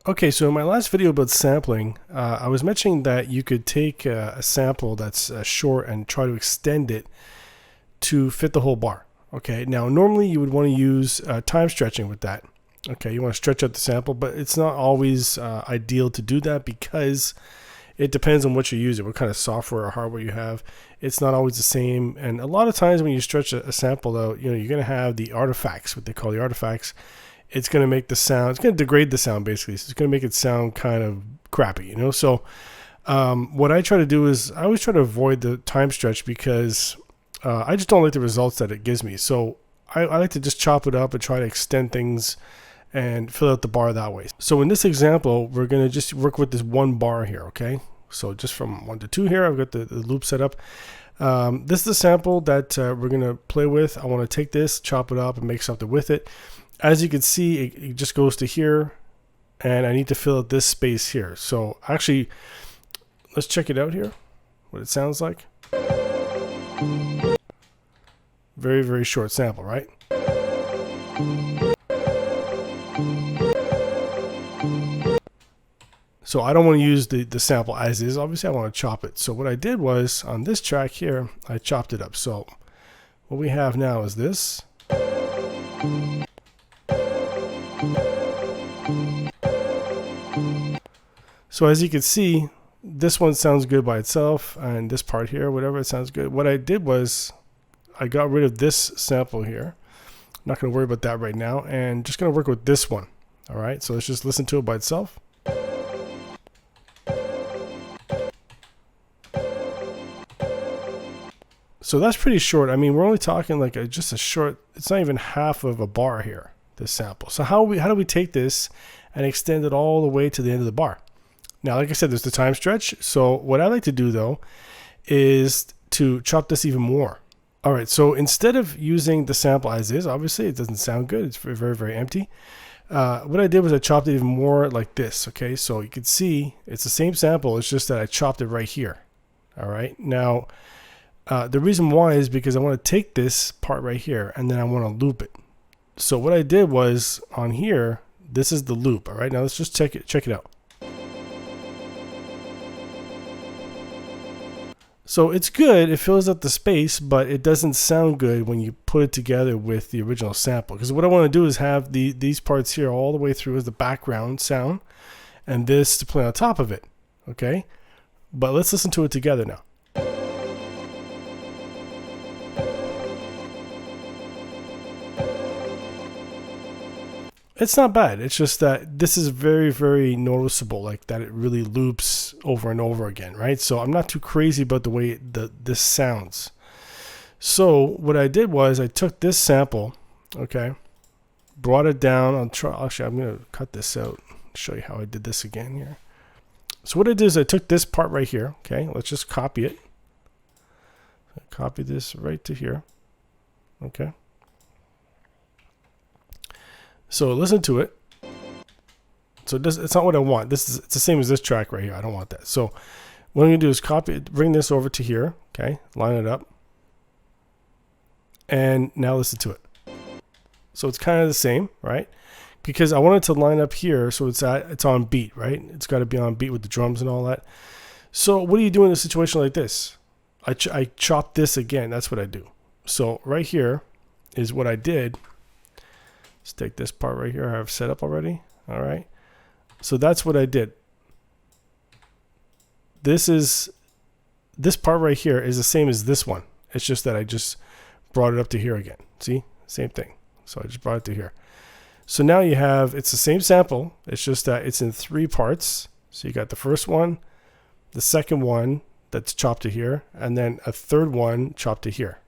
Okay, so in my last video about sampling, I was mentioning that you could take a sample that's short and try to extend it to fit the whole bar. Okay, now normally you would want to use time stretching with that. Okay, you want to stretch out the sample, but it's not always ideal to do that because it depends on what you're using, what kind of software or hardware you have. It's not always the same, and a lot of times when you stretch a sample out, you're going to have the artifacts, what they call the artifacts. It's going to make the sound, it's going to degrade the sound basically. So it's going to make it sound kind of crappy, So what I try to do is I always try to avoid the time stretch because I just don't like the results that it gives me. So I like to just chop it up and try to extend things and fill out the bar that way. So in this example, we're going to just work with this one bar here, okay? So just from 1 to 2 here, I've got the loop set up. This is a sample that we're going to play with. I want to take this, chop it up, and make something with it. As you can see, it just goes to here, and I need to fill out this space here. So actually, let's check it out here, what it sounds like. Very, very short sample, right? So I don't want to use the sample as is. Obviously, I want to chop it. So what I did was, on this track here, I chopped it up. So what we have now is this. So as you can see, this one sounds good by itself, and this part here, whatever, it sounds good. What I did was I got rid of this sample here. I'm not going to worry about that right now, and just going to work with this one. All right, so let's just listen to it by itself. So that's pretty short. I mean, we're only talking like just a short, it's not even half of a bar here, this sample. So how do we take this and extend it all the way to the end of the bar? Now, like I said, there's the time stretch. So what I like to do though is to chop this even more. All right, so instead of using the sample as is, obviously it doesn't sound good. It's very, very, very empty. What I did was I chopped it even more like this. Okay, so you can see it's the same sample. It's just that I chopped it right here. All right, now the reason why is because I want to take this part right here and then I want to loop it. So what I did was on here, this is the loop. All right, now let's just check it out. So it's good, it fills up the space, but it doesn't sound good when you put it together with the original sample. Because what I want to do is have these parts here all the way through as the background sound, and this to play on top of it, okay? But let's listen to it together now. It's not bad. It's just that this is very, very noticeable, like that it really loops over and over again, right? So I'm not too crazy about the way this sounds. So what I did was I took this sample, okay, brought it down. Actually, I'm going to cut this out, show you how I did this again here. So what I did is I took this part right here, okay, let's just copy it. Copy this right to here, okay. So listen to it. So it's not what I want. It's the same as this track right here. I don't want that. So what I'm going to do is copy it, bring this over to here. Okay, line it up. And now listen to it. So it's kind of the same, right? Because I want it to line up here so it's on beat, right? It's got to be on beat with the drums and all that. So what do you do in a situation like this? I chop this again. That's what I do. So right here is what I did. Let's take this part right here I have set up already. All right. So that's what I did. This part right here is the same as this one. It's just that I just brought it up to here again. See? Same thing. So I just brought it to here. So now you have, it's the same sample. It's just that it's in 3 parts. So you got the first one, the second one that's chopped to here, and then a third one chopped to here.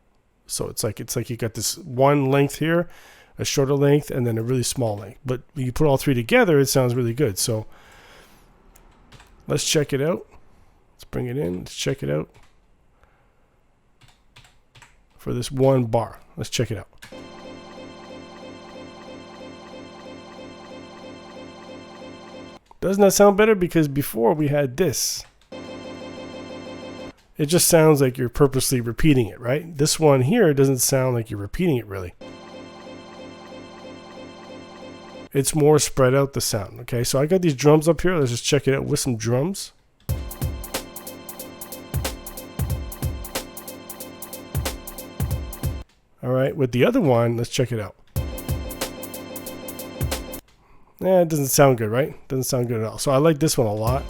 So it's like you got this one length here, a shorter length, and then a really small length. But when you put all 3 together, it sounds really good. So let's check it out. Let's bring it in. Let's check it out. For this one bar. Let's check it out. Doesn't that sound better? Because before we had this. It just sounds like you're purposely repeating it, right? This one here doesn't sound like you're repeating it really. it's more spread out, the sound. Okay, so I got these drums up here. Let's just check it out with some drums. All right, with the other one, let's check it out. It doesn't sound good, right? Doesn't sound good at all. So I like this one a lot.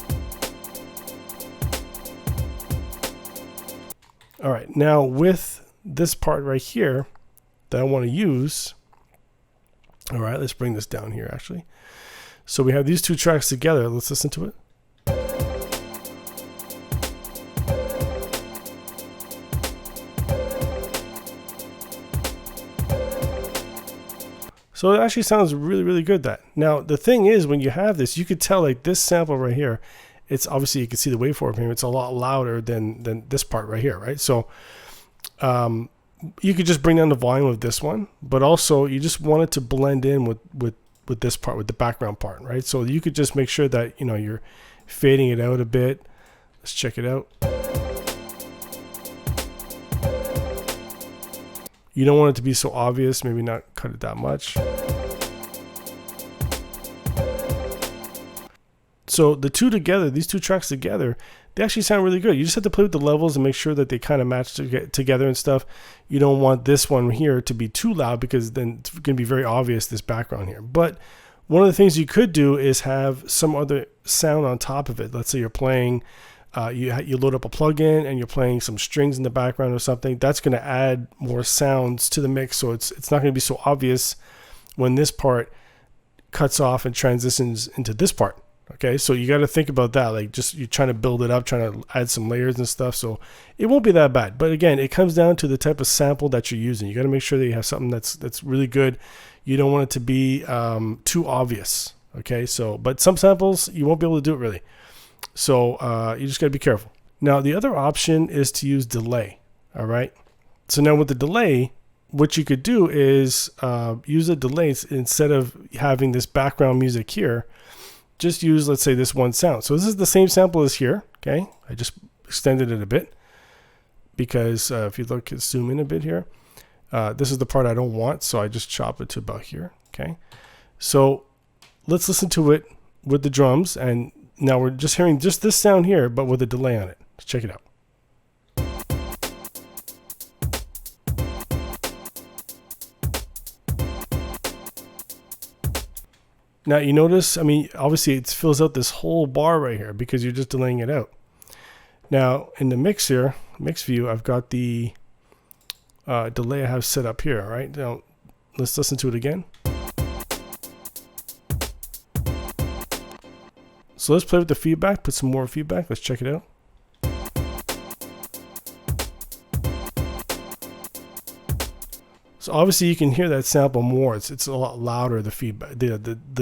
All right, now with this part right here that I want to use, all right, let's bring this down here actually. So we have these two tracks together. Let's listen to it. So it actually sounds really, really good. That now the thing is, when you have this, you could tell like this sample right here, it's obviously, you can see the waveform here, it's a lot louder than this part right here, right? So you could just bring down the volume of this one, but also you just want it to blend in with this part, with the background part, right? So you could just make sure that, you know, you're fading it out a bit. Let's check it out. You don't want it to be so obvious, maybe not cut it that much. So the two together, these two tracks together, they actually sound really good. You just have to play with the levels and make sure that they kind of match together and stuff. You don't want this one here to be too loud, because then it's going to be very obvious, this background here. But one of the things you could do is have some other sound on top of it. Let's say you're playing, you load up a plugin and you're playing some strings in the background or something. That's going to add more sounds to the mix, so it's not going to be so obvious when this part cuts off and transitions into this part. Okay, so you got to think about that. Like, just you're trying to build it up, trying to add some layers and stuff. So it won't be that bad. But again, it comes down to the type of sample that you're using. You got to make sure that you have something that's really good. You don't want it to be too obvious. Okay, so but some samples you won't be able to do it really. So you just got to be careful. Now the other option is to use delay. All right. So now with the delay, what you could do is use a delay instead of having this background music here. Just use, let's say, this one sound. So this is the same sample as here. Okay, I just extended it a bit because if you look, zoom in a bit here, this is the part I don't want, so I just chop it to about here. Okay, so let's listen to it with the drums, and now we're just hearing just this sound here, but with a delay on it. Let's check it out. Now you notice, I mean, obviously it fills out this whole bar right here because you're just delaying it out. Now in the mix here, mix view, I've got the delay I have set up here. All right, now let's listen to it again. So let's play with the feedback, put some more feedback. Let's check it out. So obviously you can hear that sample more. It's a lot louder, the feedback, the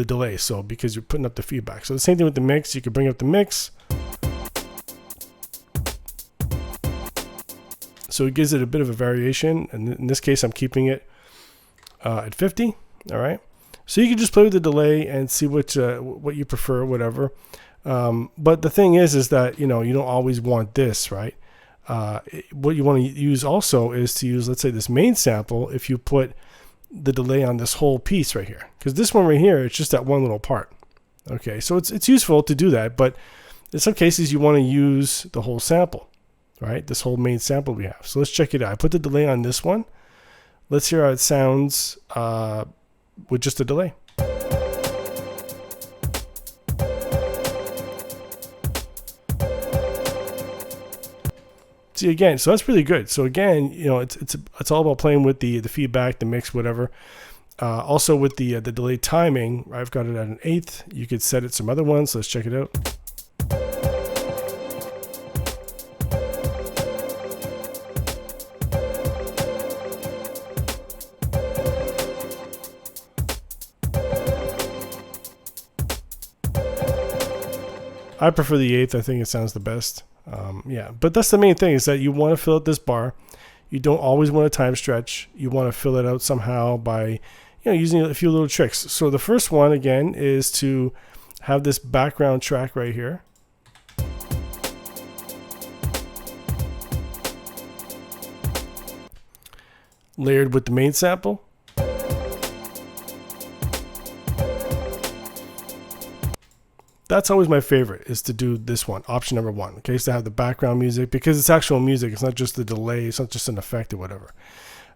delay. So because you're putting up the feedback. So the same thing with the mix. You can bring up the mix. So it gives it a bit of a variation. And in this case, I'm keeping it at 50. All right. So you can just play with the delay and see what you prefer, whatever. But the thing is that, you know, you don't always want this, right? What you want to use also is to use, let's say, this main sample if you put the delay on this whole piece right here, because this one right here, it's just that one little part. Okay, so it's useful to do that, but in some cases you want to use the whole sample, right? This whole main sample we have. So let's check it out. I put the delay on this one. Let's hear how it sounds with just a delay. See, again, so that's really good. So again, you know, it's all about playing with the feedback, the mix, whatever. Also with the delay timing, I've got it at an 1/8. You could set it some other ones. So let's check it out. I prefer the 1/8. I think it sounds the best. Yeah, but that's the main thing, is that you want to fill out this bar. You don't always want a time stretch. You want to fill it out somehow by, you know, using a few little tricks. So the first one, again, is to have this background track right here. Layered with the main sample. that's always my favorite, is to do this one, option number one. Okay, is to have the background music, because it's actual music. It's not just the delay. It's not just an effect or whatever.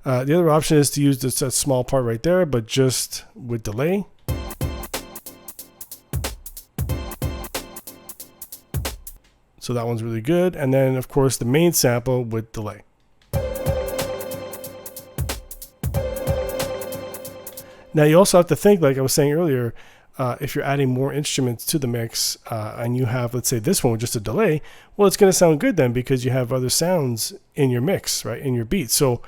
The other option is to use this that small part right there, but just with delay. So that one's really good. And then, of course, the main sample with delay. Now, you also have to think, like I was saying earlier, if you're adding more instruments to the mix and you have, let's say, this one with just a delay, well, it's going to sound good then because you have other sounds in your mix, right, in your beat. So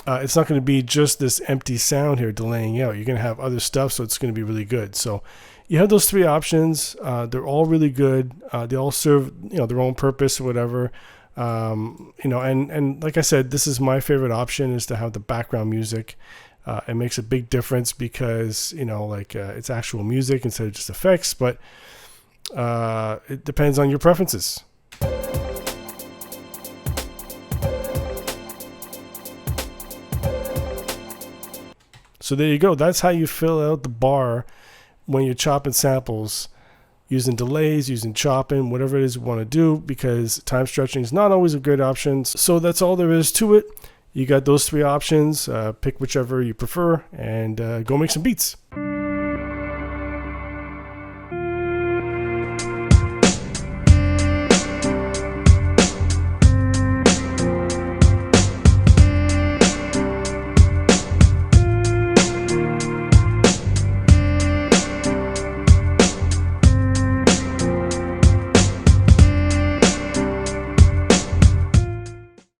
it's not going to be just this empty sound here delaying out. You're going to have other stuff, so it's going to be really good. So you have those three options. They're all really good. They all serve, their own purpose or whatever. And like I said, this is my favorite option, is to have the background music. It makes a big difference because, it's actual music instead of just effects, but it depends on your preferences. So there you go. That's how you fill out the bar when you're chopping samples, using delays, using chopping, whatever it is you want to do, because time stretching is not always a good option. So that's all there is to it. You got those three options. Pick whichever you prefer and go make some beats.